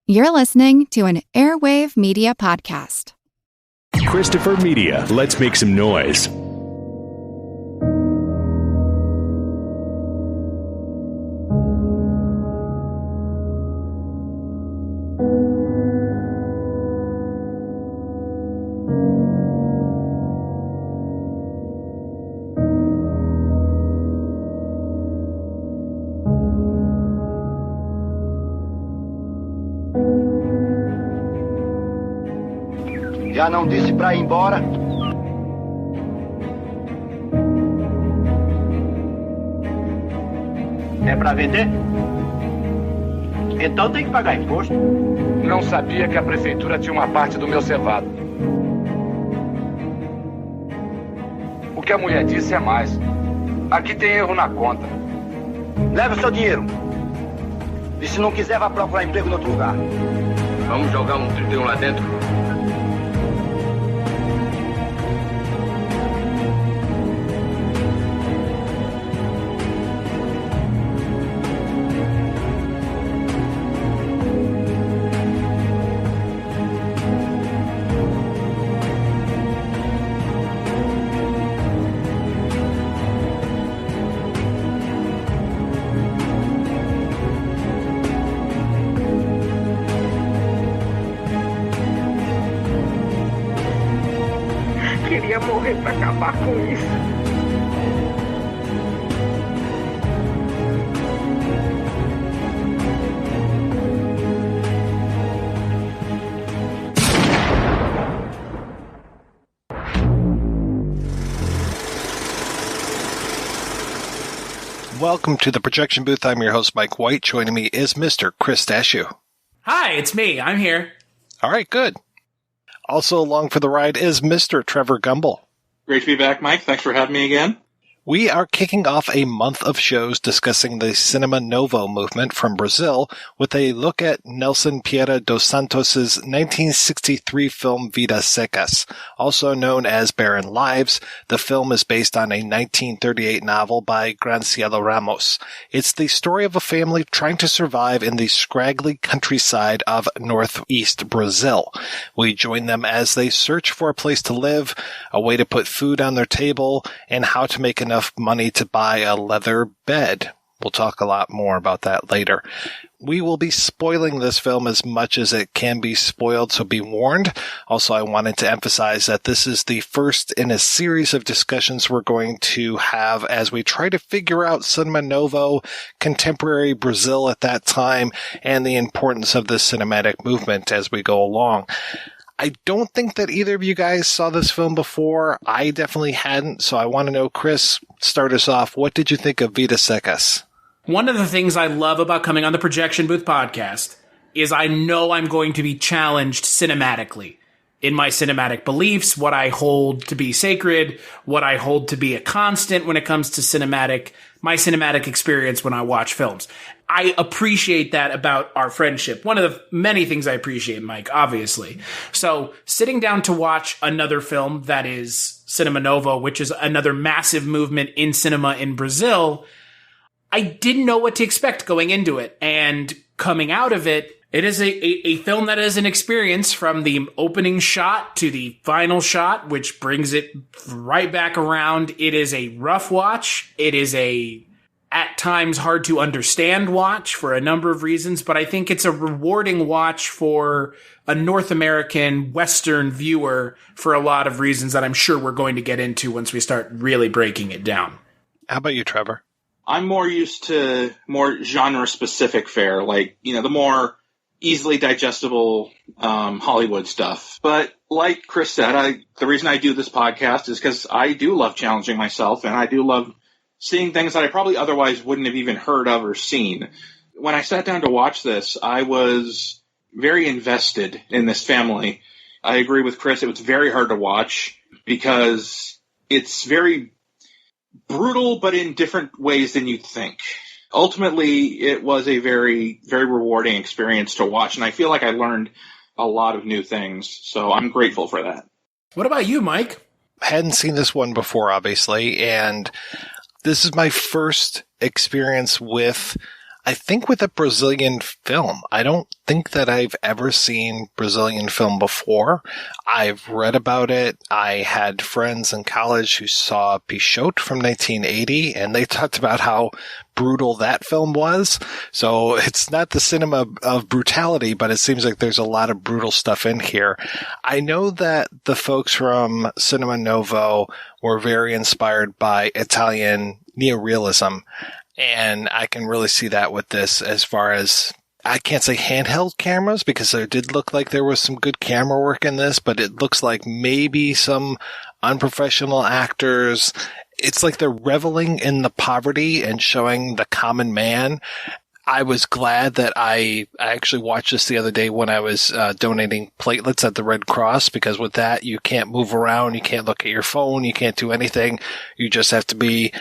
You're listening to an Airwave Media Podcast. Christopher Media, let's make some noise. Já não disse pra ir embora? É pra vender? Então tem que pagar imposto. Não sabia que a prefeitura tinha uma parte do meu cevado. O que a mulher disse é mais. Aqui tem erro na conta. Leve o seu dinheiro. E se não quiser, vá procurar emprego em outro lugar. Vamos jogar um 31 lá dentro? Queria morrer pra acabar com isso. Welcome to the projection booth. I'm your host, Mike White. Joining me is Mr. Chris Stachiw. Hi, it's me. I'm here. All right, good. Also along for the ride is Mr. Trevor Gumbel. Great to be back, Mike. Thanks for having me again. We are kicking off a month of shows discussing the Cinema Novo movement from Brazil with a look at Nelson Pereira dos Santos' 1963 film Vidas Secas, also known as Barren Lives. The film is based on a 1938 novel by Graciliano Ramos. It's the story of a family trying to survive in the scraggly countryside of northeast Brazil. We join them as they search for a place to live, a way to put food on their table, and how to make enough money to buy a leather bed. We'll talk a lot more about that later. We will be spoiling this film as much as it can be spoiled, so be warned. Also, I wanted to emphasize that this is the first in a series of discussions we're going to have as we try to figure out Cinema Novo, contemporary Brazil at that time, and the importance of the cinematic movement as we go along. I don't think that either of you guys saw this film before. I definitely hadn't, so I want to know, Chris, start us off. What did you think of Vidas Secas? One of the things I love about coming on the Projection Booth podcast is I know I'm going to be challenged cinematically in my cinematic beliefs, what I hold to be sacred, what I hold to be a constant when it comes to my cinematic experience when I watch films. I appreciate that about our friendship. One of the many things I appreciate, Mike, obviously. So sitting down to watch another film that is Cinema Novo, which is another massive movement in cinema in Brazil, I didn't know what to expect going into it. And coming out of it, it is a film that is an experience from the opening shot to the final shot, which brings it right back around. It is a rough watch. It is at times hard to understand watch for a number of reasons, but I think it's a rewarding watch for a North American Western viewer for a lot of reasons that I'm sure we're going to get into once we start really breaking it down. How about you, Trevor? I'm more used to more genre-specific fare, like, the more easily digestible Hollywood stuff. But like Chris said, the reason I do this podcast is because I do love challenging myself, and I do love seeing things that I probably otherwise wouldn't have even heard of or seen. When I sat down to watch this, I was very invested in this family. I agree with Chris. It was very hard to watch because it's very brutal, but in different ways than you'd think. Ultimately, it was a very, very rewarding experience to watch, and I feel like I learned a lot of new things, so I'm grateful for that. What about you, Mike? I hadn't seen this one before, obviously, and this is my first experience with I think with a Brazilian film. I don't think that I've ever seen Brazilian film before. I've read about it. I had friends in college who saw Pichote from 1980, and they talked about how brutal that film was. So it's not the cinema of brutality, but it seems like there's a lot of brutal stuff in here. I know that the folks from Cinema Novo were very inspired by Italian neorealism. And I can really see that with this as far as, I can't say handheld cameras because there did look like there was some good camera work in this, but it looks like maybe some unprofessional actors. It's like they're reveling in the poverty and showing the common man. I was glad that I actually watched this the other day when I was donating platelets at the Red Cross, because with that, you can't move around, you can't look at your phone, you can't do anything. You just have to be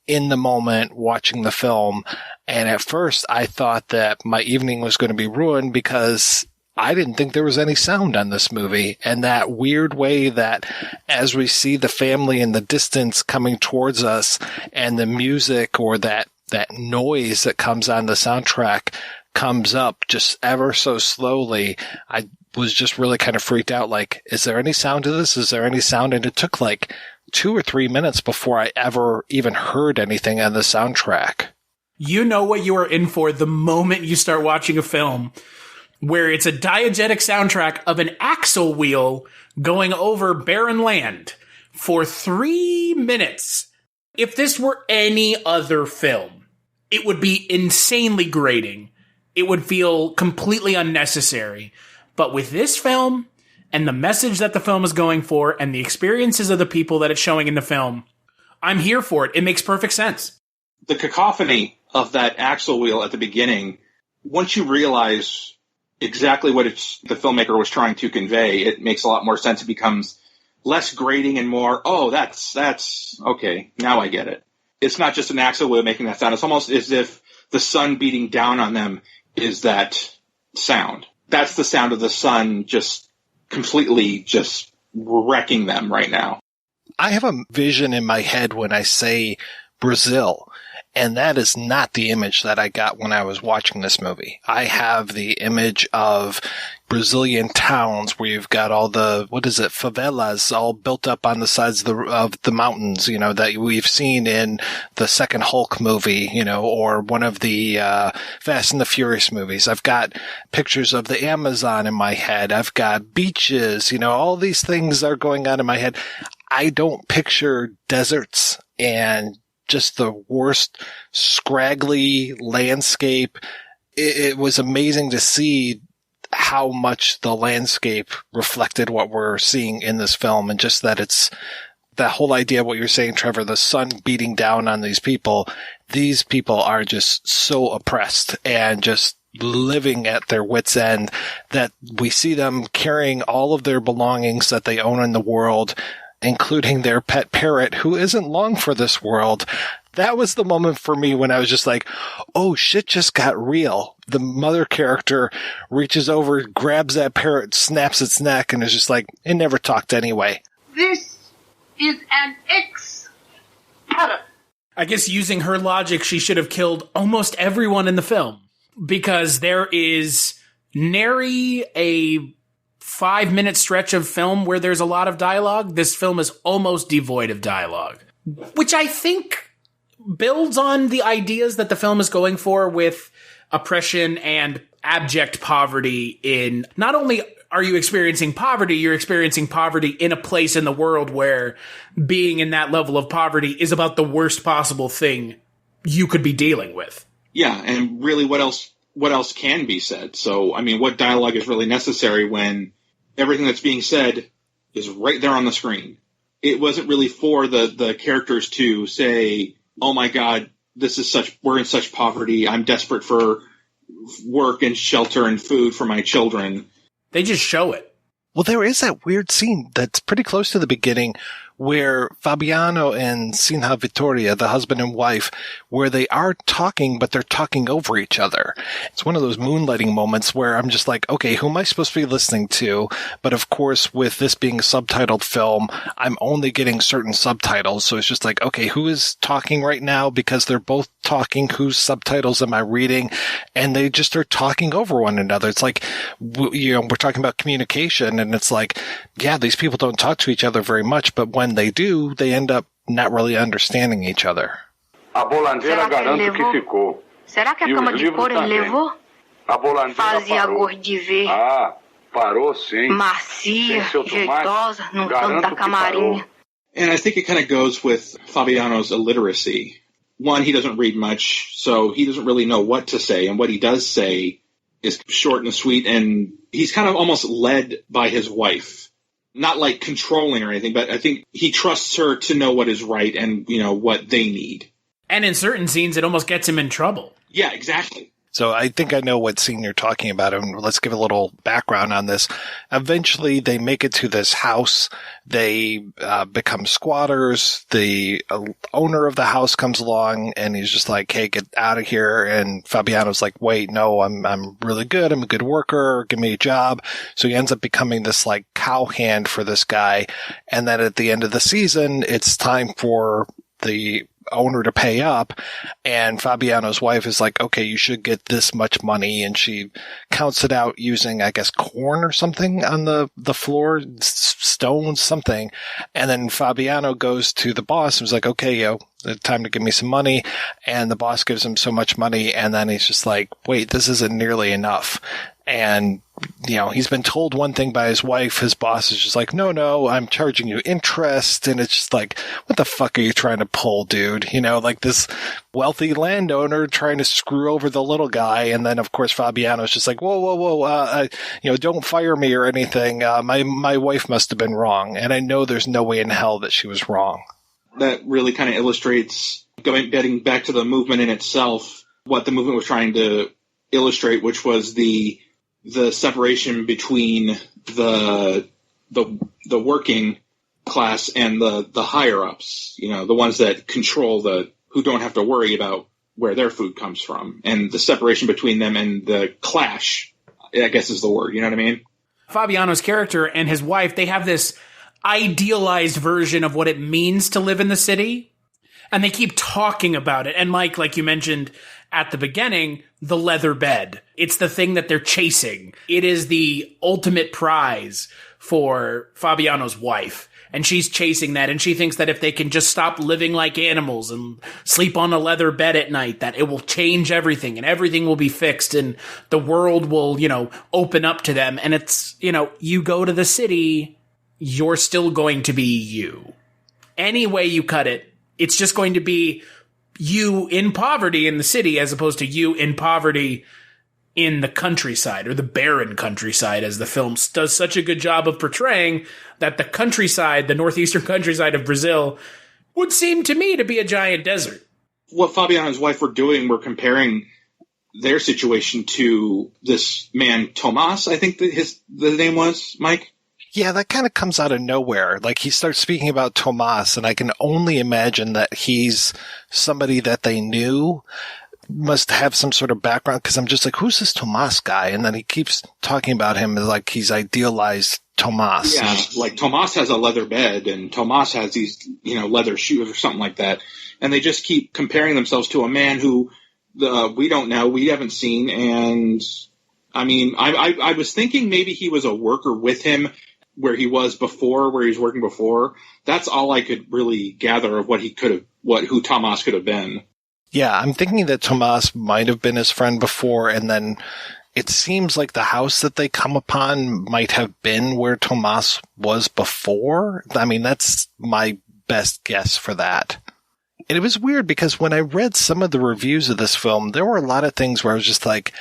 in the moment watching the film. And at first I thought that my evening was going to be ruined because I didn't think there was any sound on this movie. And that weird way that as we see the family in the distance coming towards us and the music or that noise that comes on the soundtrack comes up just ever so slowly, I was just really kind of freaked out. Like, is there any sound to this? Is there any sound? And it took like 2 or 3 minutes before I ever even heard anything on the soundtrack. You know what you are in for the moment you start watching a film where it's a diegetic soundtrack of an axle wheel going over barren land for 3 minutes. If this were any other film, it would be insanely grating. It would feel completely unnecessary. But with this film, and the message that the film is going for, and the experiences of the people that it's showing in the film, I'm here for it. It makes perfect sense. The cacophony of that axle wheel at the beginning, once you realize exactly what the filmmaker was trying to convey, it makes a lot more sense. It becomes less grating and more, oh, that's okay, now I get it. It's not just an axle wheel making that sound. It's almost as if the sun beating down on them is that sound. That's the sound of the sun just completely just wrecking them right now. I have a vision in my head when I say Brazil, and that is not the image that I got when I was watching this movie. I have the image of Brazilian towns where you've got all the, favelas all built up on the sides of the mountains, that we've seen in the second Hulk movie, or one of the Fast and the Furious movies. I've got pictures of the Amazon in my head. I've got beaches, all these things are going on in my head. I don't picture deserts and just the worst scraggly landscape. It was amazing to see how much the landscape reflected what we're seeing in this film, and just that it's that whole idea of what you're saying, Trevor, the sun beating down on these people. These people are just so oppressed and just living at their wits' end that we see them carrying all of their belongings that they own in the world, including their pet parrot, who isn't long for this world. That was the moment for me when I was just like, oh, shit just got real. The mother character reaches over, grabs that parrot, snaps its neck, and is just like, it never talked anyway. This is an ex-parrot. I guess using her logic, she should have killed almost everyone in the film, because there is nary a 5-minute stretch of film where there's a lot of dialogue. This film is almost devoid of dialogue, which I think builds on the ideas that the film is going for with oppression and abject poverty. In not only are you experiencing poverty, you're experiencing poverty in a place in the world where being in that level of poverty is about the worst possible thing you could be dealing with. Yeah, and really what else can be said? So, I mean, what dialogue is really necessary when everything that's being said is right there on the screen? It wasn't really for the characters to say, oh my God, we're in such poverty. I'm desperate for work and shelter and food for my children. They just show it. Well, there is that weird scene that's pretty close to the beginning where Fabiano and Sinha Vittoria, the husband and wife, where they are talking, but they're talking over each other. It's one of those moonlighting moments where I'm just like, okay, who am I supposed to be listening to? But of course, with this being a subtitled film, I'm only getting certain subtitles. So it's just like, okay, who is talking right now? Because they're both talking. Whose subtitles am I reading? And they just are talking over one another. It's like, we're talking about communication, and it's like, yeah, these people don't talk to each other very much, but when they do, they end up not really understanding each other. A bolandeira garanto que ficou. Será que a cama de couro ele levou? A bolandeira Fazia parou. gosto de ver. Ah, parou sim. Macia, Sem seu tomate, jeitosa, no canto da garanto que parou. camarinha. And I think it kind of goes with Fabiano's illiteracy. One, he doesn't read much, so he doesn't really know what to say, and what he does say is short and sweet, and he's kind of almost led by his wife. Not like controlling or anything, but I think he trusts her to know what is right and, what they need. And in certain scenes, it almost gets him in trouble. Yeah, exactly. So I think I know what scene you're talking about, and let's give a little background on this. Eventually, they make it to this house. They become squatters. The owner of the house comes along, and he's just like, "Hey, get out of here!" And Fabiano's like, "Wait, no, I'm really good. I'm a good worker. Give me a job." So he ends up becoming this like cowhand for this guy. And then at the end of the season, it's time for the owner to pay up, and Fabiano's wife is like, okay, you should get this much money, and she counts it out using, I guess, corn or something on the floor, stones, something. And then Fabiano goes to the boss and was like, okay, time to give me some money. And the boss gives him so much money, and then he's just like, wait, this isn't nearly enough. And, he's been told one thing by his wife. His boss is just like, no, I'm charging you interest. And it's just like, what the fuck are you trying to pull, dude? Like this wealthy landowner trying to screw over the little guy. And then, of course, Fabiano's just like, whoa, don't fire me or anything. My wife must have been wrong. And I know there's no way in hell that she was wrong. That really kind of illustrates, getting back to the movement in itself, what the movement was trying to illustrate, which was the separation between the working class and the higher ups, the ones that control who don't have to worry about where their food comes from, and the separation between them and the clash, I guess is the word, you know what I mean? Fabiano's character and his wife, they have this idealized version of what it means to live in the city, and they keep talking about it. And Mike, like you mentioned at the beginning, the leather bed. It's the thing that they're chasing. It is the ultimate prize for Fabiano's wife. And she's chasing that, and she thinks that if they can just stop living like animals and sleep on a leather bed at night, that it will change everything, and everything will be fixed, and the world will, open up to them. And it's, you go to the city, you're still going to be you. Any way you cut it, it's just going to be you in poverty in the city as opposed to you in poverty in the countryside, or the barren countryside, as the film does such a good job of portraying, that the countryside, the northeastern countryside of Brazil, would seem to me to be a giant desert. What Fabiano and his wife were doing were comparing their situation to this man, Tomas, I think the name was, Mike? Yeah, that kind of comes out of nowhere. Like, he starts speaking about Tomas, and I can only imagine that he's somebody that they knew, must have some sort of background, because I'm just like, who's this Tomas guy? And then he keeps talking about him as like he's idealized Tomas. Yeah, like Tomas has a leather bed, and Tomas has these, leather shoes or something like that. And they just keep comparing themselves to a man who we don't know, we haven't seen. And I mean, I was thinking maybe he was a worker with him where he was working before. That's all I could really gather of who Tomas could have been. Yeah, I'm thinking that Tomas might have been his friend before, and then it seems like the house that they come upon might have been where Tomas was before. I mean, that's my best guess for that. And it was weird because when I read some of the reviews of this film, there were a lot of things where I was just like,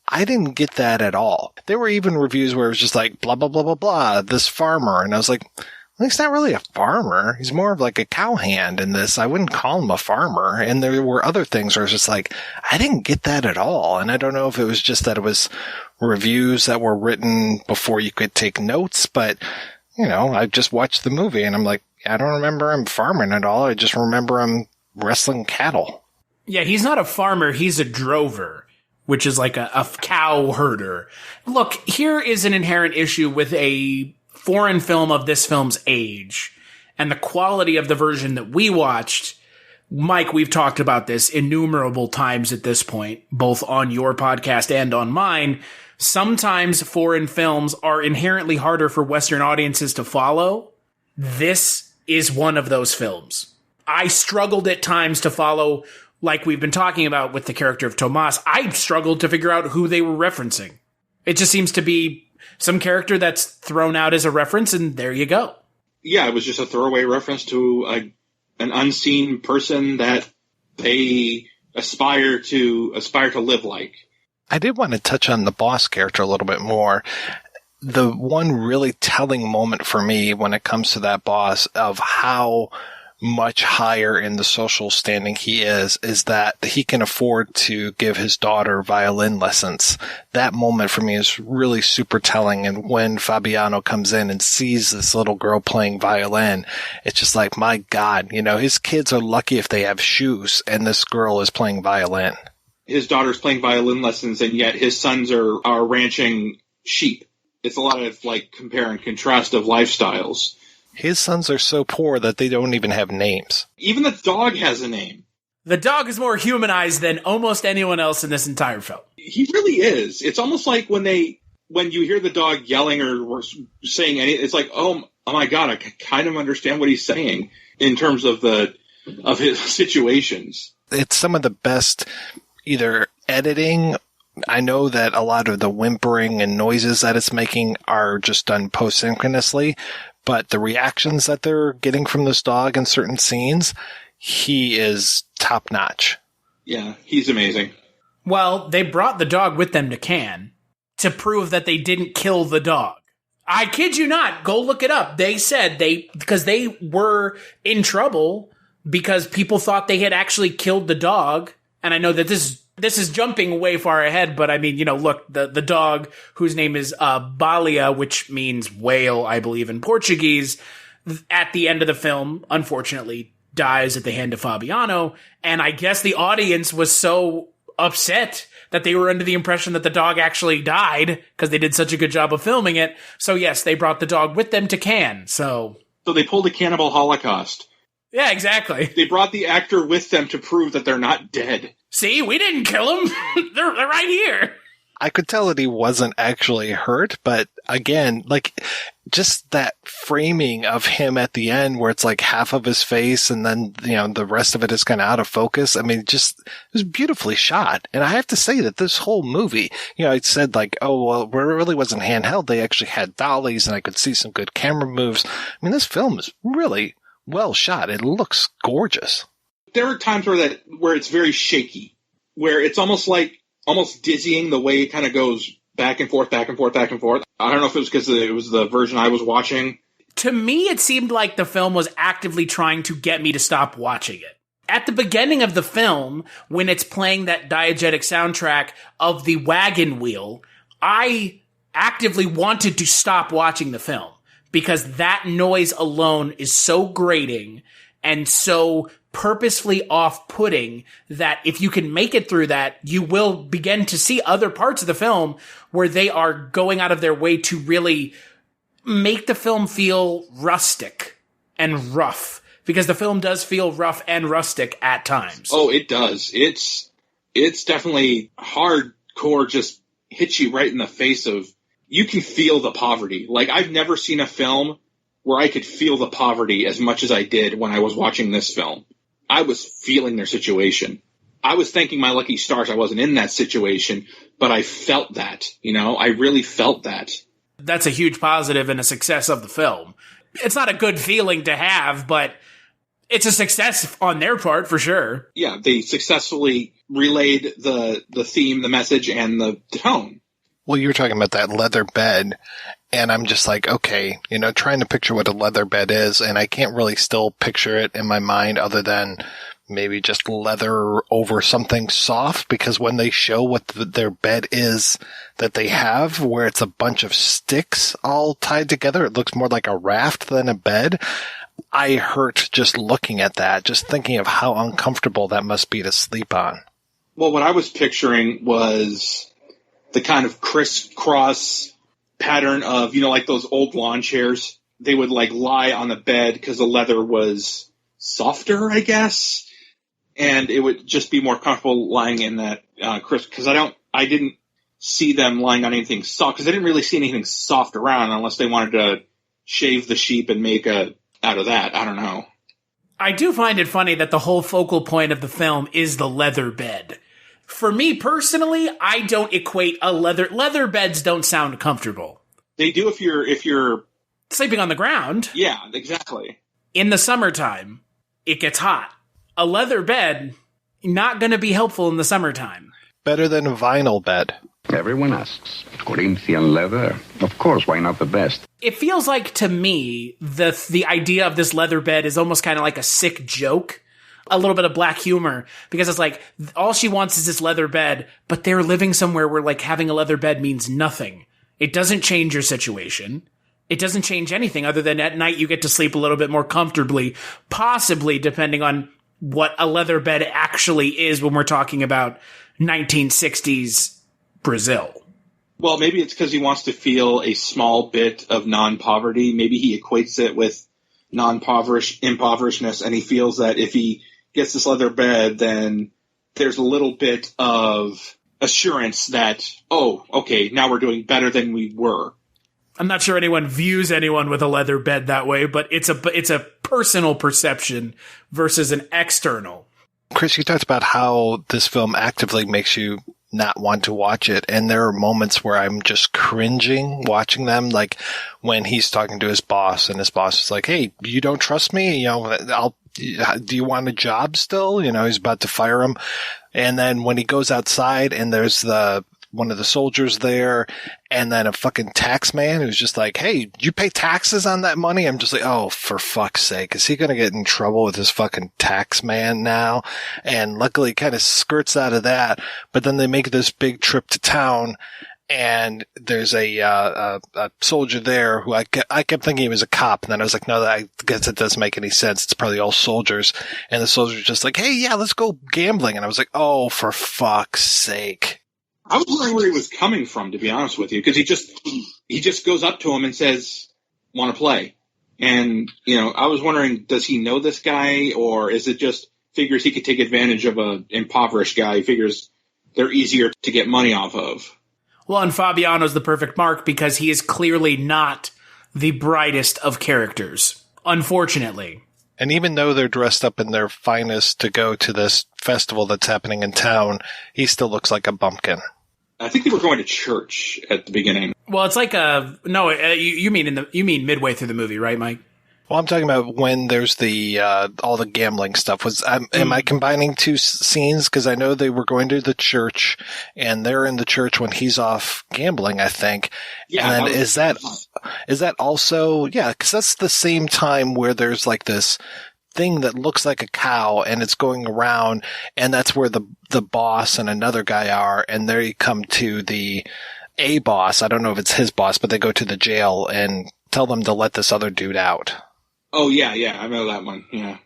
I didn't get that at all. There were even reviews where it was just like, blah, blah, blah, blah, blah, this farmer. And I was like, well, he's not really a farmer. He's more of like a cowhand in this. I wouldn't call him a farmer. And there were other things where I was just like, I didn't get that at all. And I don't know if it was just that it was reviews that were written before you could take notes, but I just watched the movie and I'm like, I don't remember him farming at all. I just remember him wrestling cattle. Yeah, he's not a farmer. He's a drover, which is like a cow herder. Look, here is an inherent issue with a foreign film of this film's age and the quality of the version that we watched. Mike, we've talked about this innumerable times at this point, both on your podcast and on mine. Sometimes foreign films are inherently harder for Western audiences to follow. This is one of those films. I struggled at times to follow, like we've been talking about with the character of Tomas. I struggled to figure out who they were referencing. It just seems to be some character that's thrown out as a reference, and there you go. Yeah, it was just a throwaway reference to an unseen person that they aspire to live like. I did want to touch on the boss character a little bit more. The one really telling moment for me when it comes to that boss of how much higher in the social standing he is that he can afford to give his daughter violin lessons. That moment for me is really super telling. And when Fabiano comes in and sees this little girl playing violin, it's just like, my God, his kids are lucky if they have shoes and this girl is playing violin. His daughter's playing violin lessons and yet his sons are ranching sheep. It's a lot of compare and contrast of lifestyles. His sons are so poor that they don't even have names. Even the dog has a name. The dog is more humanized than almost anyone else in this entire film. He really is. It's almost like when you hear the dog yelling or saying anything, it's like, oh my God, I kind of understand what he's saying in terms of his situations. It's some of the best either editing. I know that a lot of the whimpering and noises that it's making are just done post-synchronously, but the reactions that they're getting from this dog in certain scenes, he is top-notch. Yeah, he's amazing. Well, they brought the dog with them to Cannes to prove that they didn't kill the dog. I kid you not. Go look it up. They said because they were in trouble because people thought they had actually killed the dog. And I know that this is jumping way far ahead, but I mean, look, the dog whose name is Balia, which means whale, I believe, in Portuguese, at the end of the film, unfortunately, dies at the hand of Fabiano. And I guess the audience was so upset that they were under the impression that the dog actually died because they did such a good job of filming it. So yes, they brought the dog with them to Cannes. So they pulled a cannibal holocaust. Yeah, exactly. They brought the actor with them to prove that they're not dead. See, we didn't kill them. They're right here. I could tell that he wasn't actually hurt, but again, just that framing of him at the end where it's like half of his face and then, the rest of it is kind of out of focus. I mean, it was beautifully shot. And I have to say that this whole movie, I said oh, well, where it really wasn't handheld, they actually had dollies and I could see some good camera moves. I mean, this film is really well shot. It looks gorgeous. There are times where it's very shaky, where it's almost dizzying the way it kind of goes back and forth, back and forth, back and forth. I don't know if it was because it was the version I was watching. To me, it seemed like the film was actively trying to get me to stop watching it. At the beginning of the film, when it's playing that diegetic soundtrack of the wagon wheel, I actively wanted to stop watching the film because that noise alone is so grating and so purposefully off-putting that if you can make it through that, you will begin to see other parts of the film where they are going out of their way to really make the film feel rustic and rough, because the film does feel rough and rustic at times. Oh, it does. It's definitely hardcore, just hits you right in the face of, you can feel the poverty. I've never seen a film where I could feel the poverty as much as I did when I was watching this film. I was feeling their situation. I was thanking my lucky stars I wasn't in that situation, but I felt that, I really felt that. That's a huge positive and a success of the film. It's not a good feeling to have, but it's a success on their part for sure. Yeah, they successfully relayed the theme, the message, and the tone. Well, you were talking about that leather bed, and I'm just like, okay, trying to picture what a leather bed is, and I can't really still picture it in my mind other than maybe just leather over something soft, because when they show what their bed is that they have, where it's a bunch of sticks all tied together, it looks more like a raft than a bed. I hurt just looking at that, just thinking of how uncomfortable that must be to sleep on. Well, what I was picturing was the kind of crisscross pattern of, like those old lawn chairs. They would like lie on the bed because the leather was softer, I guess. And it would just be more comfortable lying in that because I didn't see them lying on anything soft, because I didn't really see anything soft around unless they wanted to shave the sheep and make out of that. I don't know. I do find it funny that the whole focal point of the film is the leather bed. For me personally, I don't equate leather beds don't sound comfortable. They do if you're sleeping on the ground. Yeah, exactly. In the summertime, it gets hot. A leather bed, not going to be helpful in the summertime. Better than a vinyl bed. Everyone asks. Corinthian leather. Of course, why not the best? It feels like, to me, the idea of this leather bed is almost kind of like a sick joke. A little bit of black humor. Because it's like, all she wants is this leather bed, but they're living somewhere where, like, having a leather bed means nothing. It doesn't change your situation. It doesn't change anything other than at night you get to sleep a little bit more comfortably, possibly depending on what a leather bed actually is when we're talking about 1960s Brazil. Well, maybe it's because he wants to feel a small bit of non-poverty. Maybe he equates it with impoverishedness, and he feels that if he gets this leather bed, then there's a little bit of assurance that, oh, okay, now we're doing better than we were. I'm not sure anyone views anyone with a leather bed that way, but it's a personal perception versus an external. Chris, you talked about how this film actively makes you not want to watch it, and there are moments where I'm just cringing watching them, like when he's talking to his boss, and his boss is like, "Hey, you don't trust me? Do you want a job still?" He's about to fire him. And then when he goes outside and there's one of the soldiers there, and then a fucking tax man who's just like, "Hey, do you pay taxes on that money?" I'm just like, oh, for fuck's sake, is he going to get in trouble with this fucking tax man now? And luckily kind of skirts out of that, but then they make this big trip to town, and there's a soldier there who I kept thinking he was a cop, and then I was like, no, I guess it doesn't make any sense. It's probably all soldiers. And the soldier's just like, "Hey, yeah, let's go gambling." And I was like, oh, for fuck's sake. I was wondering where he was coming from, to be honest with you, because he just goes up to him and says, "Want to play?" And, I was wondering, does he know this guy, or is it just figures he could take advantage of an impoverished guy? He figures they're easier to get money off of. Well, and Fabiano's the perfect mark because he is clearly not the brightest of characters, unfortunately. And even though they're dressed up in their finest to go to this festival that's happening in town, he still looks like a bumpkin. I think they were going to church at the beginning. Well, it's like you mean midway through the movie, right, Mike? Well, I'm talking about when there's the all the gambling stuff. Am I combining two scenes? Because I know they were going to the church, and they're in the church when he's off gambling, I think. Yeah. And then is that also? Yeah, because that's the same time where there's like this thing that looks like a cow, and it's going around, and that's where the boss and another guy are, and there you come to the boss. I don't know if it's his boss, but they go to the jail and tell them to let this other dude out. Oh, yeah, I know that one, yeah.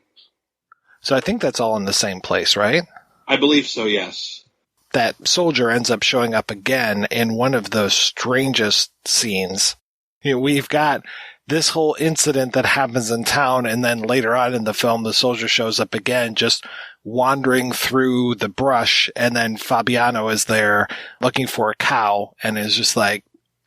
So I think that's all in the same place, right? I believe so, yes. That soldier ends up showing up again in one of the strangest scenes. We've got this whole incident that happens in town, and then later on in the film, the soldier shows up again, just wandering through the brush, and then Fabiano is there looking for a cow, and is just like,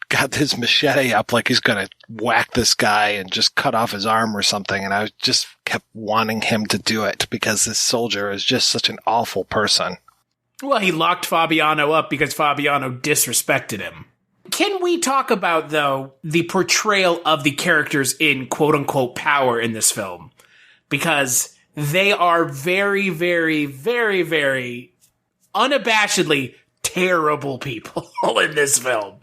got his machete up like he's going to whack this guy and just cut off his arm or something. And I just kept wanting him to do it because this soldier is just such an awful person. Well, he locked Fabiano up because Fabiano disrespected him. Can we talk about, though, the portrayal of the characters in quote-unquote power in this film? Because they are very, very, very, very unabashedly terrible people in this film.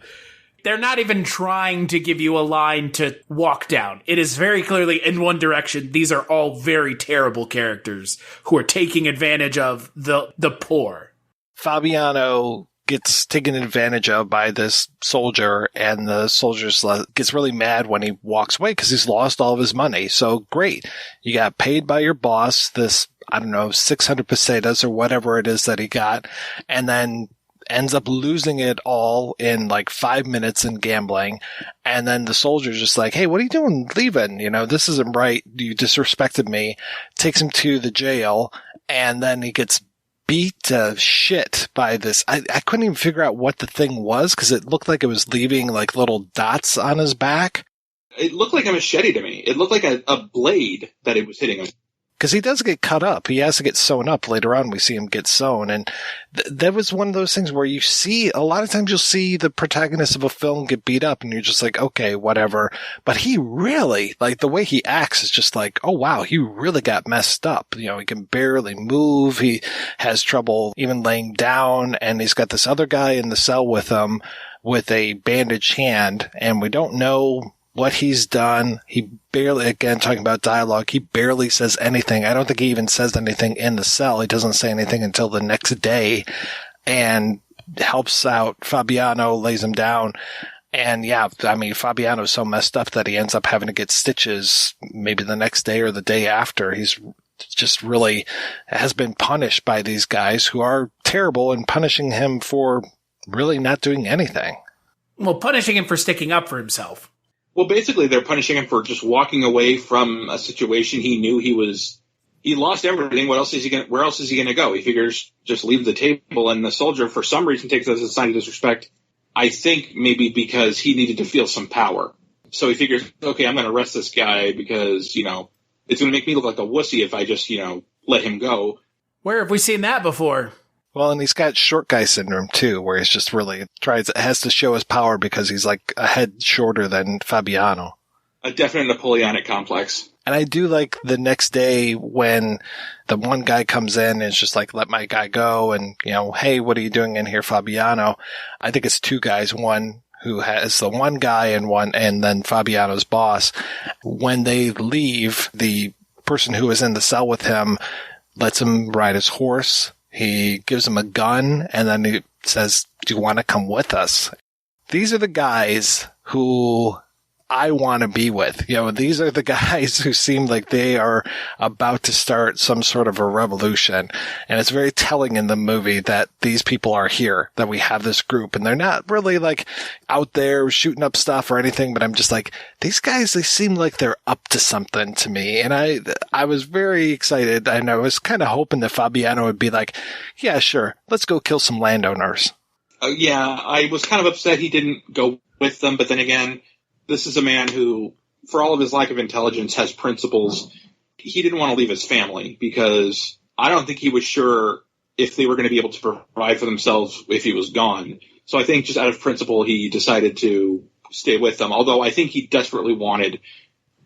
They're not even trying to give you a line to walk down. It is very clearly in one direction. These are all very terrible characters who are taking advantage of the poor. Fabiano gets taken advantage of by this soldier, and the soldier gets really mad when he walks away because he's lost all of his money. So great. You got paid by your boss, this, I don't know, 600 pesetas or whatever it is that he got, and then ends up losing it all in like 5 minutes in gambling. And then the soldier's just like, hey, what are you doing leaving? You know, this isn't right. You disrespected me. Takes him to the jail, and then he gets beat to shit by this. I couldn't even figure out what the thing was because it looked like it was leaving like little dots on his back. It looked like a machete to me. It looked like a blade that it was hitting him. Because he does get cut up. He has to get sewn up later on. We see him get sewn. And that was one of those things where you see, a lot of times you'll see the protagonist of a film get beat up and you're just like, okay, whatever. But he really, like the way he acts is just like, oh wow, he really got messed up. You know, he can barely move. He has trouble even laying down. And he's got this other guy in the cell with him with a bandaged hand. And we don't know what he's done. He barely, again, talking about dialogue, he barely says anything. I don't think he even says anything in the cell. He doesn't say anything until the next day and helps out Fabiano, lays him down. And yeah, I mean, Fabiano's so messed up that he ends up having to get stitches maybe the next day or the day after. He's just really has been punished by these guys who are terrible and punishing him for really not doing anything. Well, punishing him for sticking up for himself. Well, basically, they're punishing him for just walking away from a situation he knew he lost everything. Where else is he going to go? He figures just leave the table, and the soldier, for some reason, takes it as a sign of disrespect. I think maybe because he needed to feel some power. So he figures, okay, I'm going to arrest this guy because, you know, it's going to make me look like a wussy if I just, you know, let him go. Where have we seen that before? Well, and he's got short guy syndrome too, where he's just really has to show his power because he's like a head shorter than Fabiano. A definite Napoleonic complex. And I do like the next day when the one guy comes in and it's just like, let my guy go. And, you know, hey, what are you doing in here, Fabiano? I think it's two guys, one who has the one guy and then Fabiano's boss. When they leave, the person who is in the cell with him lets him ride his horse. He gives him a gun, and then he says, do you want to come with us? These are the guys who I want to be with. You know, these are the guys who seem like they are about to start some sort of a revolution. And it's very telling in the movie that these people are here, that we have this group. And they're not really like out there shooting up stuff or anything, but I'm just like, these guys, they seem like they're up to something to me. And I was very excited. And I was kind of hoping that Fabiano would be like, yeah, sure, let's go kill some landowners. Yeah, I was kind of upset he didn't go with them. But then again, this is a man who, for all of his lack of intelligence, has principles. He didn't want to leave his family because I don't think he was sure if they were going to be able to provide for themselves if he was gone. So I think just out of principle, he decided to stay with them. Although I think he desperately wanted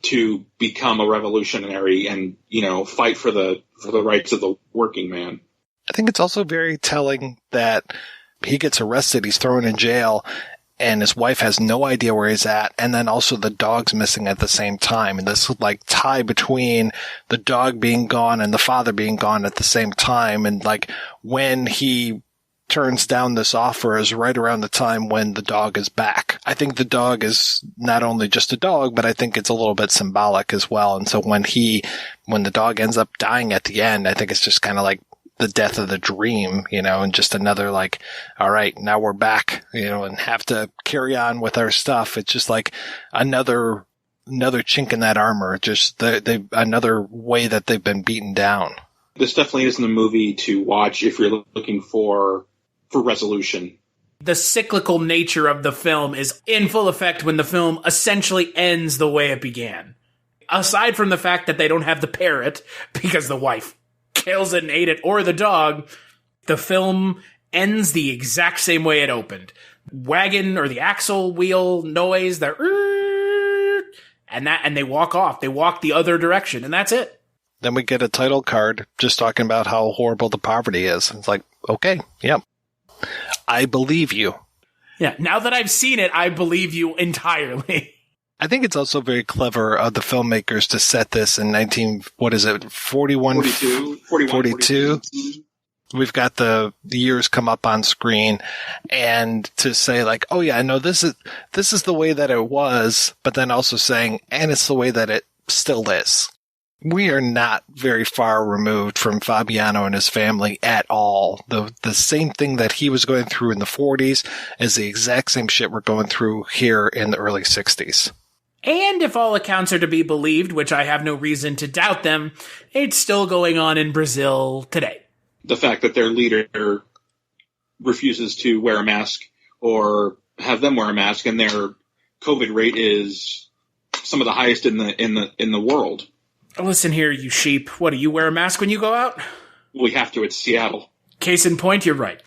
to become a revolutionary and, you know, fight for the rights of the working man. I think it's also very telling that he gets arrested, he's thrown in jail, and his wife has no idea where he's at, and then also the dog's missing at the same time. And this like tie between the dog being gone and the father being gone at the same time. And like when he turns down this offer is right around the time when the dog is back. I think the dog is not only just a dog, but I think it's a little bit symbolic as well. And so when the dog ends up dying at the end, I think it's just kind of like the death of the dream, you know, and just another like, all right, now we're back, you know, and have to carry on with our stuff. It's just like another chink in that armor, just another way that they've been beaten down. This definitely isn't a movie to watch if you're looking for resolution. The cyclical nature of the film is in full effect when the film essentially ends the way it began. Aside from the fact that they don't have the parrot because the wife kills it and ate it, or the dog, the film ends the exact same way it opened. Wagon or the axle wheel noise, and they walk off. They walk the other direction, and that's it. Then we get a title card just talking about how horrible the poverty is. It's like, okay, yep. I believe you. Yeah, now that I've seen it, I believe you entirely. I think it's also very clever of the filmmakers to set this in 42? We've got the years come up on screen, and to say like, oh yeah, no, this is the way that it was, but then also saying, and it's the way that it still is. We are not very far removed from Fabiano and his family at all. The same thing that he was going through in the 40s is the exact same shit we're going through here in the early 60s. And if all accounts are to be believed, which I have no reason to doubt them, it's still going on in Brazil today. The fact that their leader refuses to wear a mask or have them wear a mask, and their COVID rate is some of the highest in the world. Listen here, you sheep. What, do you wear a mask when you go out? We have to. It's Seattle. Case in point, you're right.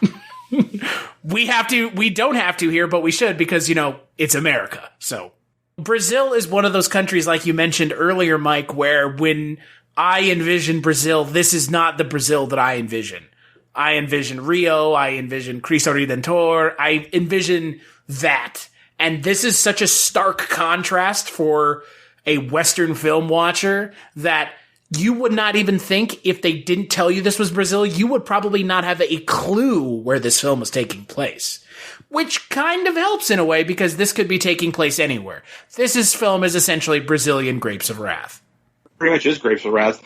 We don't have to here, but we should because, it's America. So Brazil is one of those countries, like you mentioned earlier, Mike, where when I envision Brazil, this is not the Brazil that I envision. I envision Rio. I envision Cristo Redentor. I envision that. And this is such a stark contrast for a Western film watcher that you would not even think, if they didn't tell you this was Brazil, you would probably not have a clue where this film was taking place. Which kind of helps in a way, because this could be taking place anywhere. This film is essentially Brazilian Grapes of Wrath. Pretty much is Grapes of Wrath.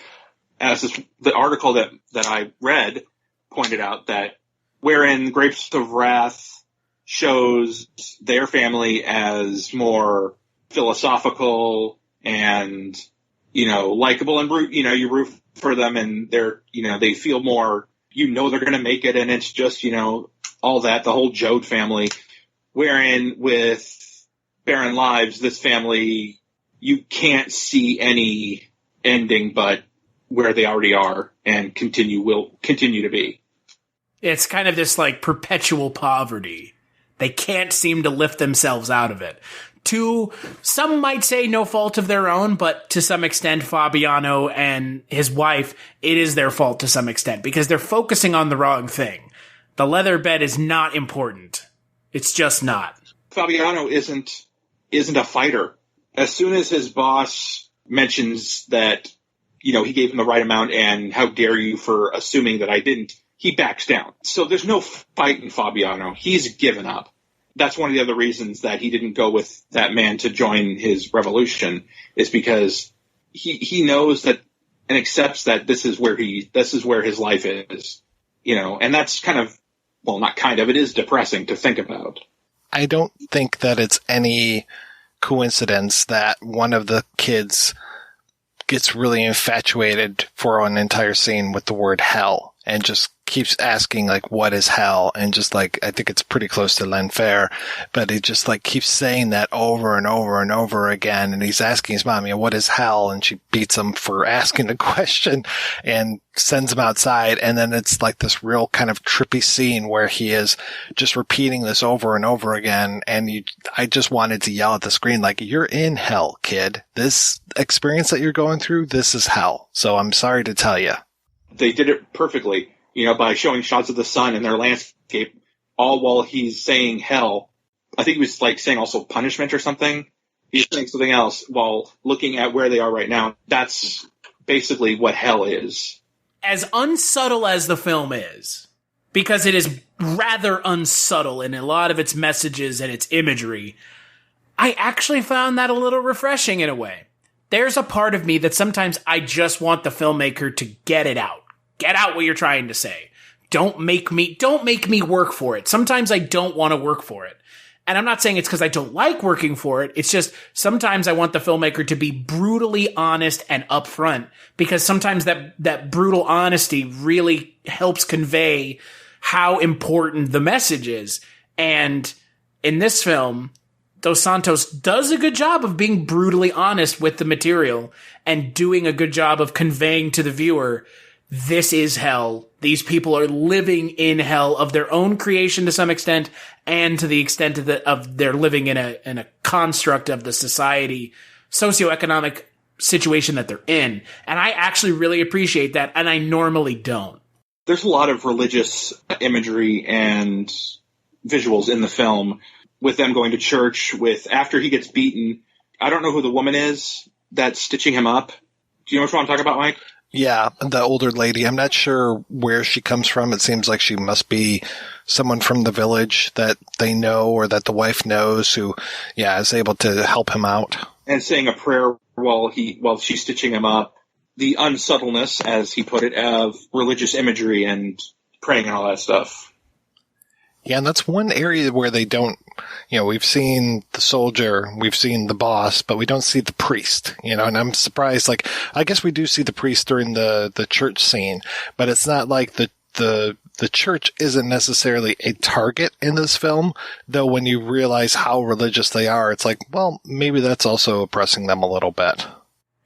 As the article that I read pointed out, that wherein Grapes of Wrath shows their family as more philosophical and, likable, and you root for them, and they're, they feel more, they're going to make it, and it's just, all that, the whole Jode family. Wherein with Barren Lives, this family, you can't see any ending but where they already are and will continue to be. It's kind of this perpetual poverty. They can't seem to lift themselves out of it. To some might say no fault of their own, but to some extent, Fabiano and his wife, it is their fault to some extent because they're focusing on the wrong thing. The leather bed is not important. It's just not. Fabiano isn't a fighter. As soon as his boss mentions that, he gave him the right amount and how dare you for assuming that I didn't, he backs down. So there's no fight in Fabiano. He's given up. That's one of the other reasons that he didn't go with that man to join his revolution, is because he knows that and accepts that this is where his life is, and that's it is depressing to think about. I don't think that it's any coincidence that one of the kids gets really infatuated for an entire scene with the word hell and just keeps asking what is hell, and just I think it's pretty close to L'Enfer, but he just keeps saying that over and over and over again, and he's asking his mom, what is hell? And she beats him for asking the question and sends him outside, and then it's this real kind of trippy scene where he is just repeating this over and over again, and I just wanted to yell at the screen you're in hell, kid. This experience that you're going through, this is hell. So I'm sorry to tell you. They did it perfectly. By showing shots of the sun and their landscape, all while he's saying hell. I think he was saying also punishment or something. He's saying something else while looking at where they are right now. That's basically what hell is. As unsubtle as the film is, because it is rather unsubtle in a lot of its messages and its imagery, I actually found that a little refreshing in a way. There's a part of me that sometimes I just want the filmmaker to get it out. Get out what you're trying to say. Don't make me work for it. Sometimes I don't want to work for it. And I'm not saying it's because I don't like working for it. It's just sometimes I want the filmmaker to be brutally honest and upfront, because sometimes that brutal honesty really helps convey how important the message is. And in this film, Dos Santos does a good job of being brutally honest with the material and doing a good job of conveying to the viewer, this is hell. These people are living in hell of their own creation to some extent, and to the extent of their living in a construct of the society, socioeconomic situation that they're in. And I actually really appreciate that, and I normally don't. There's a lot of religious imagery and visuals in the film, with them going to church, after he gets beaten. I don't know who the woman is that's stitching him up. Do you know what I'm talking about, Mike? Yeah, the older lady. I'm not sure where she comes from. It seems like she must be someone from the village that they know or that the wife knows who, is able to help him out. And saying a prayer while she's stitching him up. The unsubtleness, as he put it, of religious imagery and praying and all that stuff. Yeah, and that's one area where they don't, we've seen the soldier, we've seen the boss, but we don't see the priest, and I'm surprised, I guess we do see the priest during the church scene, but it's not like the church isn't necessarily a target in this film, though when you realize how religious they are, it's like, well, maybe that's also oppressing them a little bit.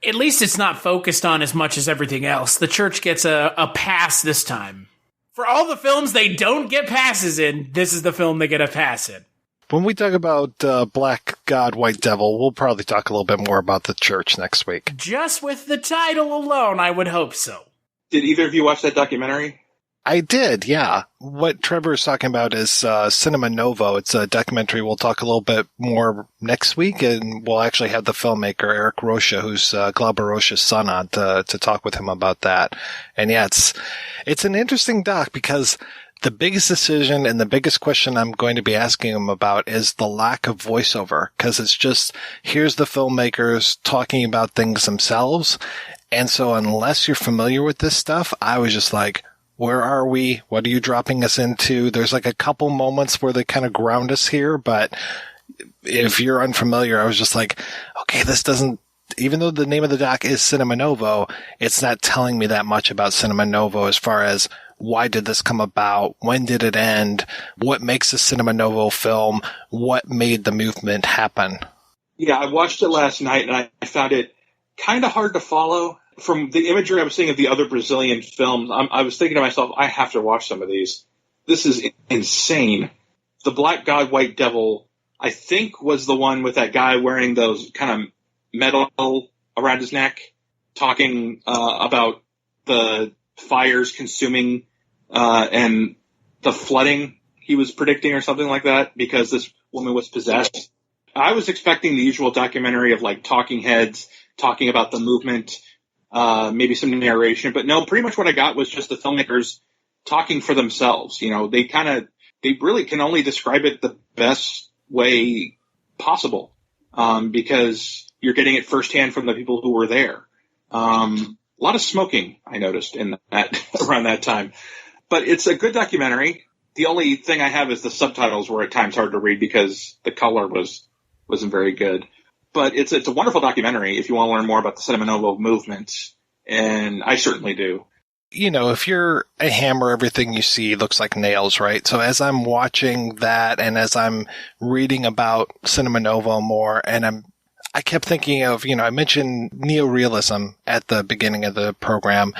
At least it's not focused on as much as everything else. The church gets a pass this time. For all the films they don't get passes in, this is the film they get a pass in. When we talk about Black God, White Devil, we'll probably talk a little bit more about the church next week. Just with the title alone, I would hope so. Did either of you watch that documentary? I did, yeah. What Trevor is talking about is Cinema Novo. It's a documentary. We'll talk a little bit more next week, and we'll actually have the filmmaker, Eric Rocha, who's Glauber Rocha's son, on to talk with him about that. And yeah, it's an interesting doc because the biggest decision and the biggest question I'm going to be asking him about is the lack of voiceover, because it's just, here's the filmmakers talking about things themselves. And so unless you're familiar with this stuff, I was just like, where are we? What are you dropping us into? There's a couple moments where they kind of ground us here, but if you're unfamiliar, I was just like, okay, this doesn't, even though the name of the doc is Cinema Novo, it's not telling me that much about Cinema Novo as far as why did this come about? When did it end? What makes a Cinema Novo film? What made the movement happen? Yeah, I watched it last night and I found it kind of hard to follow. From the imagery I was seeing of the other Brazilian films, I was thinking to myself, I have to watch some of these. This is insane. The Black God, White Devil, I think, was the one with that guy wearing those kind of metal around his neck, talking about the fires consuming and the flooding he was predicting or something like that because this woman was possessed. I was expecting the usual documentary of talking heads talking about the movement, maybe some narration, but no, pretty much what I got was just the filmmakers talking for themselves. They really can only describe it the best way possible, because you're getting it firsthand from the people who were there. A lot of smoking I noticed in that around that time, but it's a good documentary. The only thing I have is the subtitles were at times hard to read because the color wasn't very good. But it's a wonderful documentary if you want to learn more about the Cinema Novo movement, and I certainly do. If you're a hammer, everything you see looks like nails, right? So as I'm watching that and as I'm reading about Cinema Novo more, and I kept thinking of, I mentioned neorealism at the beginning of the program.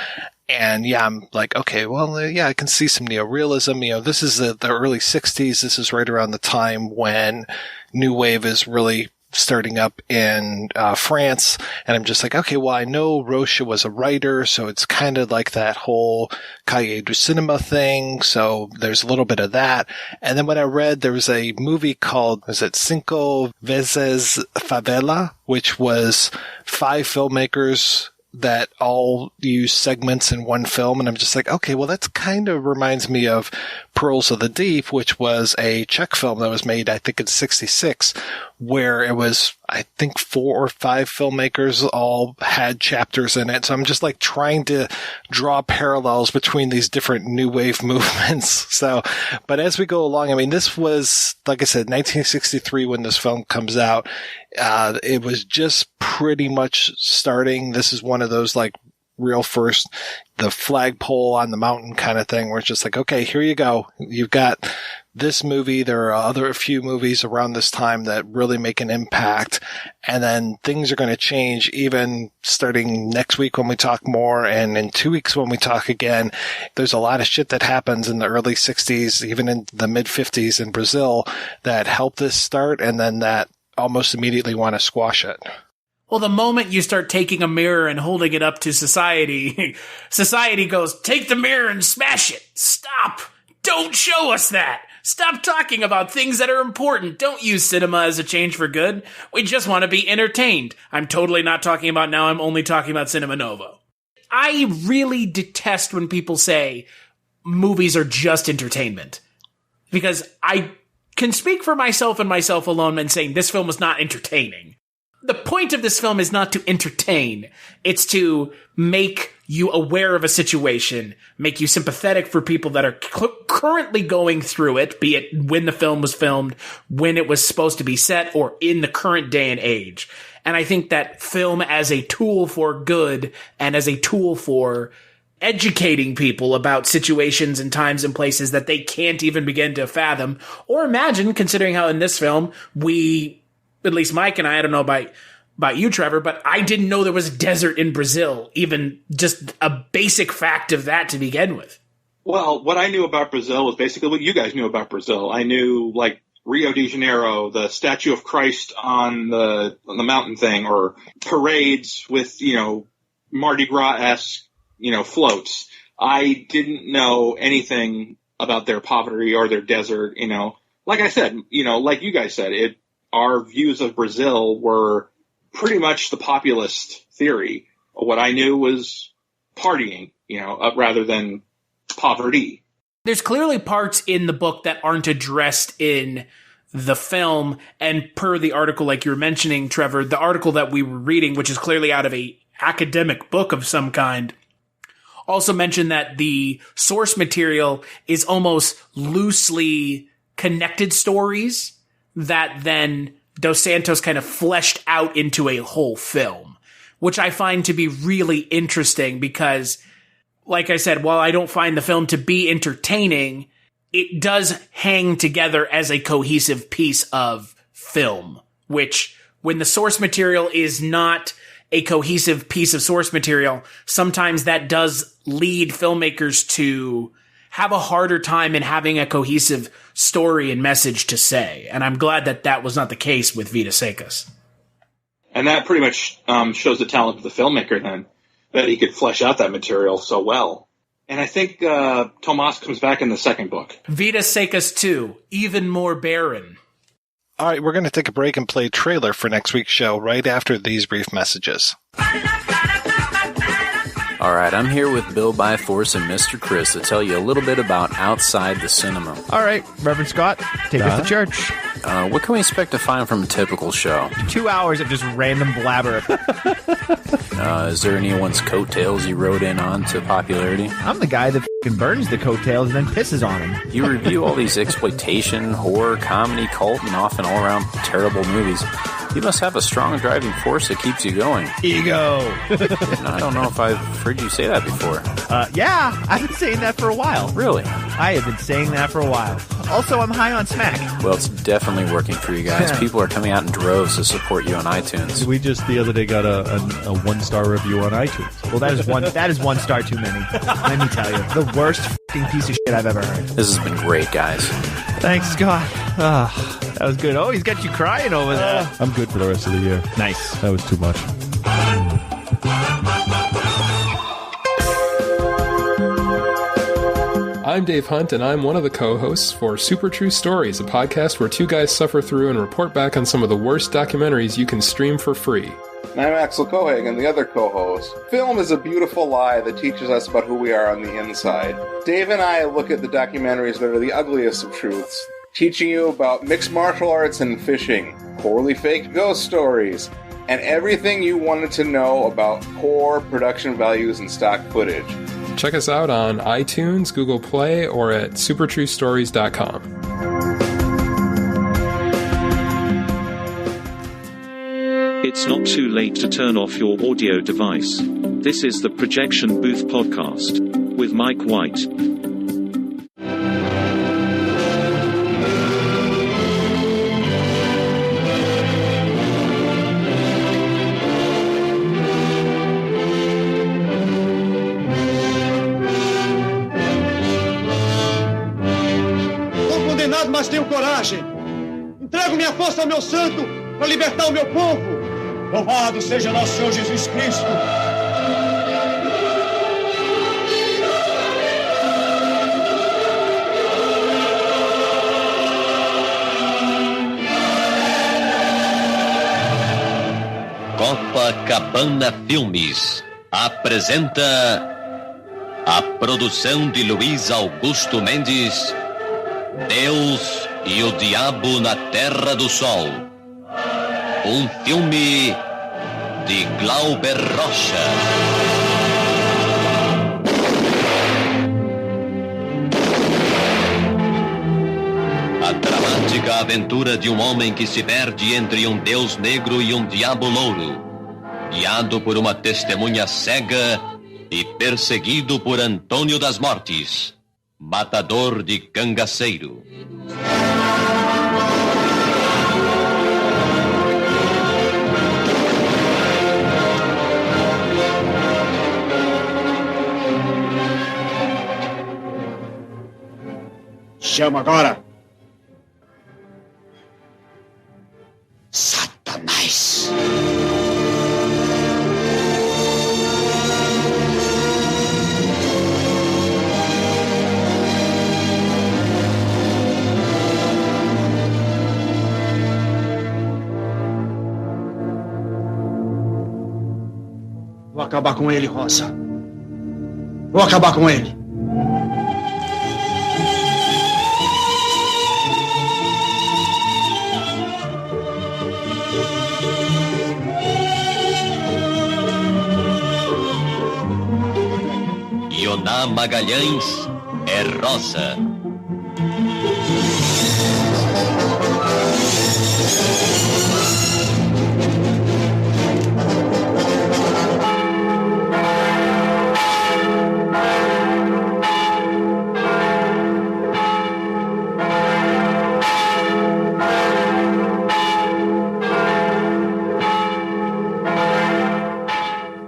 And yeah, I'm like, okay, well, yeah, I can see some neorealism. This is the early 60s. This is right around the time when New Wave is really starting up in France. And I'm just like, okay, well, I know Rocha was a writer, so it's kind of like that whole Cahiers du Cinema thing. So there's a little bit of that. And then when I read, there was a movie called, was it Cinco Vezes Favela, which was 5 filmmakers that all use segments in one film. And I'm just like, okay, well, that's kind of reminds me of Pearls of the Deep, which was a Czech film that was made, I think, in 1966, where it was, I think, 4 or 5 filmmakers all had chapters in it. So I'm just like trying to draw parallels between these different new wave movements. So, but as we go along, I mean, this was, like I said, 1963 when this film comes out. It was just pretty much starting. This is one of those real first, the flagpole on the mountain kind of thing where it's just like, okay, here you go. You've got this movie. There are a few movies around this time that really make an impact. And then things are going to change even starting next week when we talk more. And in 2 weeks when we talk again, there's a lot of shit that happens in the early 60s, even in the mid 50s in Brazil that helped this start. And then that almost immediately want to squash it. Well, the moment you start taking a mirror and holding it up to society, society goes, take the mirror and smash it. Stop. Don't show us that. Stop talking about things that are important. Don't use cinema as a change for good. We just want to be entertained. I'm totally not talking about now. I'm only talking about Cinema Novo. I really detest when people say movies are just entertainment, because I can speak for myself and myself alone in saying this film was not entertaining. The point of this film is not to entertain. It's to make you aware of a situation, make you sympathetic for people that are currently going through it, be it when the film was filmed, when it was supposed to be set, or in the current day and age. And I think that film as a tool for good and as a tool for educating people about situations and times and places that they can't even begin to fathom or imagine, considering how in this film we, at least Mike and I don't know about you, Trevor, but I didn't know there was a desert in Brazil, even just a basic fact of that to begin with. Well, what I knew about Brazil was basically what you guys knew about Brazil. I knew, like, Rio de Janeiro, the statue of Christ on the mountain thing, or parades with, Mardi Gras-esque, floats. I didn't know anything about their poverty or their desert, Like I said, like you guys said, our views of Brazil were pretty much the populist theory. What I knew was partying, rather than poverty. There's clearly parts in the book that aren't addressed in the film, and per the article, like you were mentioning, Trevor, the article that we were reading, which is clearly out of a academic book of some kind, also mentioned that the source material is almost loosely connected stories that then Dos Santos kind of fleshed out into a whole film, which I find to be really interesting because, like I said, while I don't find the film to be entertaining, it does hang together as a cohesive piece of film, which when the source material is not a cohesive piece of source material, sometimes that does lead filmmakers to have a harder time in having a cohesive story and message to say. And I'm glad that that was not the case with Vidas Secas. And that pretty much shows the talent of the filmmaker then, that he could flesh out that material so well. And I think Tomas comes back in the second book. Vidas Secas 2, Even More Barren. All right, we're going to take a break and play a trailer for next week's show right after these brief messages. All right, I'm here with Bill Byforce and Mr. Chris to tell you a little bit about Outside the Cinema. All right, Reverend Scott, take us to church. What can we expect to find from a typical show? 2 hours of just random blabber. Is there anyone's coattails you rode in on to popularity? I'm the guy that f***ing burns the coattails and then pisses on them. You review all these exploitation, horror, comedy, cult, and often all-around terrible movies. You must have a strong driving force that keeps you going. Ego. I don't know if I've heard you say that before. Yeah, I've been saying that for a while. Really? I have been saying that for a while. Also, I'm high on smack. Well, it's definitely working for you guys. People are coming out in droves to support you on iTunes. We just the other day got a 1-star review on iTunes. Well, that is 1 star too many. Let me tell you, the worst f***ing piece of shit I've ever heard. This has been great, guys. Thanks, Scott. That was good. Oh, he's got you crying over there. I'm good for the rest of the year. Nice. That was too much. I'm Dave Hunt, and I'm one of the co-hosts for Super True Stories, a podcast where two guys suffer through and report back on some of the worst documentaries you can stream for free. And I'm Axel Cohagen, the other co-host. Film is a beautiful lie that teaches us about who we are on the inside. Dave and I look at the documentaries that are the ugliest of truths, teaching you about mixed martial arts and fishing, poorly faked ghost stories, and everything you wanted to know about core production values and stock footage. Check us out on iTunes, Google Play, or at supertruestories.com. It's not too late to turn off your audio device. This is the Projection Booth Podcast with Mike White. Sou condenado, mas tenho coragem. Entrego minha força ao meu santo para libertar o meu povo. Louvado seja nosso Senhor Jesus Cristo. Copacabana Filmes. apresenta a produção de Luiz Augusto Mendes, Deus e o Diabo na Terra do Sol. Um filme de Glauber Rocha. A dramática aventura de um homem que se perde entre um Deus negro e um diabo louro, guiado por uma testemunha cega e perseguido por Antônio das Mortes, matador de cangaceiro. Chama agora! Satanás! Vou acabar com ele, Rosa. Vou acabar com ele. Ioná Magalhães é Rosa.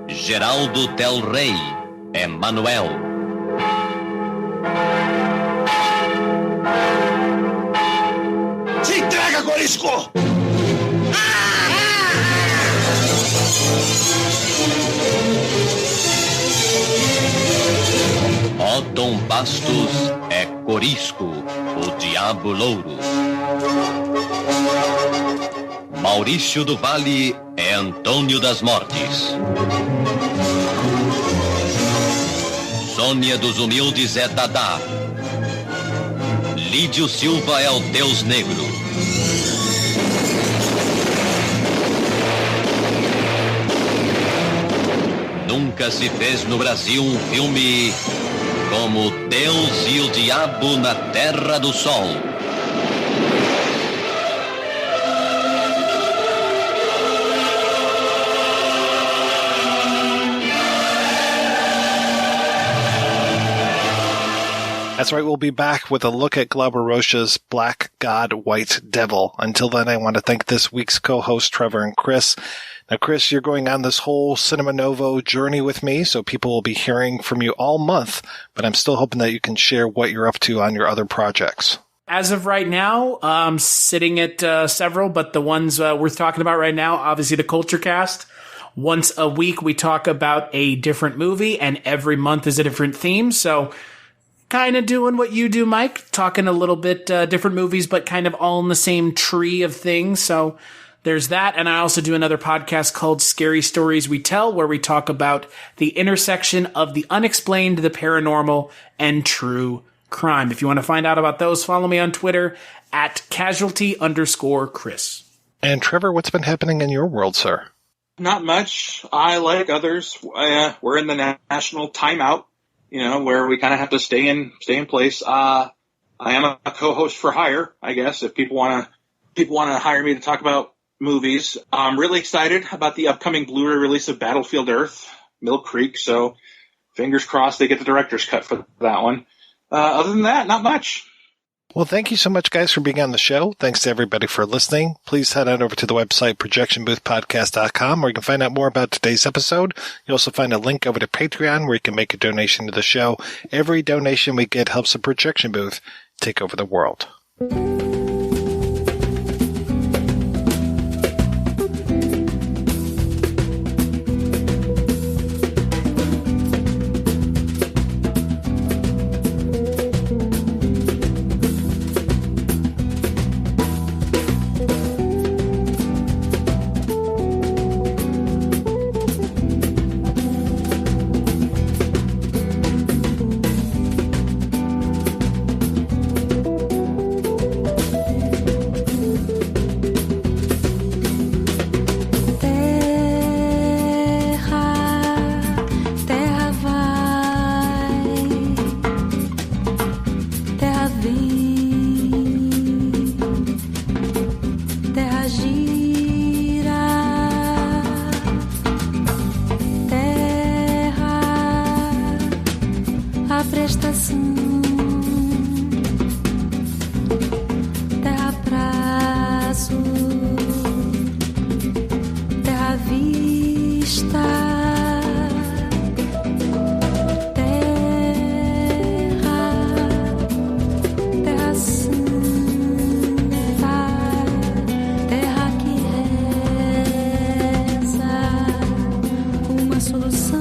Geraldo Del Rey é Manuel. Se entrega, Corisco! Otton Bastos é Corisco, o Diabo Louro. Maurício do Vale é Antônio das Mortes. Sônia dos Humildes é Dadá. Lídio Silva é o Deus Negro. Nunca se fez no Brasil um filme como Deus e o Diabo na Terra do Sol. That's right, we'll be back with a look at Glauber Rocha's Black God, White Devil. Until then, I want to thank this week's co-hosts, Trevor and Chris. Now, Chris, you're going on this whole Cinema Novo journey with me, so people will be hearing from you all month, but I'm still hoping that you can share what you're up to on your other projects. As of right now, sitting at several, but the ones worth talking about right now, obviously the Culture Cast. Once a week, we talk about a different movie, and every month is a different theme, so kind of doing what you do, Mike, talking a little bit different movies, but kind of all in the same tree of things. So there's that. And I also do another podcast called Scary Stories We Tell, where we talk about the intersection of the unexplained, the paranormal, and true crime. If you want to find out about those, follow me on Twitter at casualty_Chris. And Trevor, what's been happening in your world, sir? Not much. I, like others, we're in the national timeout. You know, where we kind of have to stay in place. I am a co-host for hire, I guess, if people want to hire me to talk about movies. I'm really excited about the upcoming Blu-ray release of Battlefield Earth, Mill Creek. So fingers crossed they get the director's cut for that one. Other than that, not much. Well, thank you so much, guys, for being on the show. Thanks to everybody for listening. Please head on over to the website, projectionboothpodcast.com, where you can find out more about today's episode. You'll also find a link over to Patreon, where you can make a donation to the show. Every donation we get helps the Projection Booth take over the world. coração, terra prazo, terra vista, terra santa, terra que reza uma solução.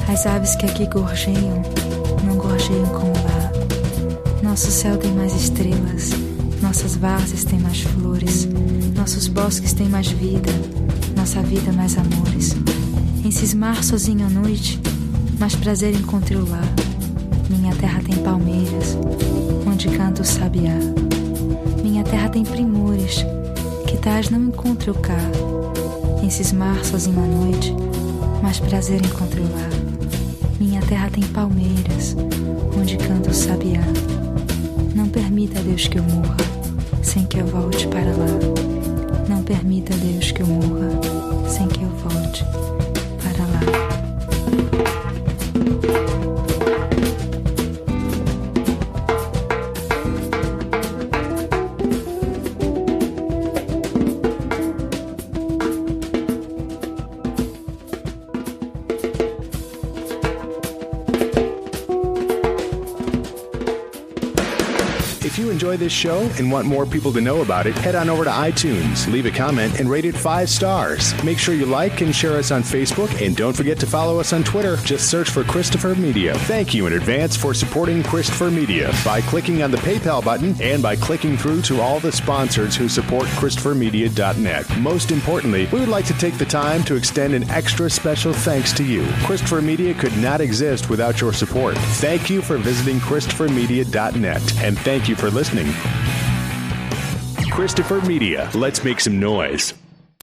As aves que aqui gorjeiam, não gorjeiam como lá. Nosso céu tem mais estrelas, nossas várzeas têm mais flores, nossos bosques têm mais vida, nossa vida mais amores. Em cismar sozinho à noite, mais prazer encontro lá. Minha terra tem palmeiras, onde canta o sabiá. Minha terra tem primores, que tais não encontro cá. Em cismar sozinho à noite, mais prazer encontro lá. Minha terra tem palmeiras, onde canta o sabiá. Não permita, Deus, que eu morra, sem que eu volte para lá. Não permita, Deus, que eu morra, sem que eu volte para lá. If you enjoy this show and want more people to know about it, head on over to iTunes, leave a comment, and rate it 5 stars. Make sure you like and share us on Facebook, and don't forget to follow us on Twitter. Just search for Christopher Media. Thank you in advance for supporting Christopher Media by clicking on the PayPal button and by clicking through to all the sponsors who support ChristopherMedia.net. Most importantly, we would like to take the time to extend an extra special thanks to you. Christopher Media could not exist without your support. Thank you for visiting ChristopherMedia.net, and thank you for listening. Christopher Media, let's make some noise.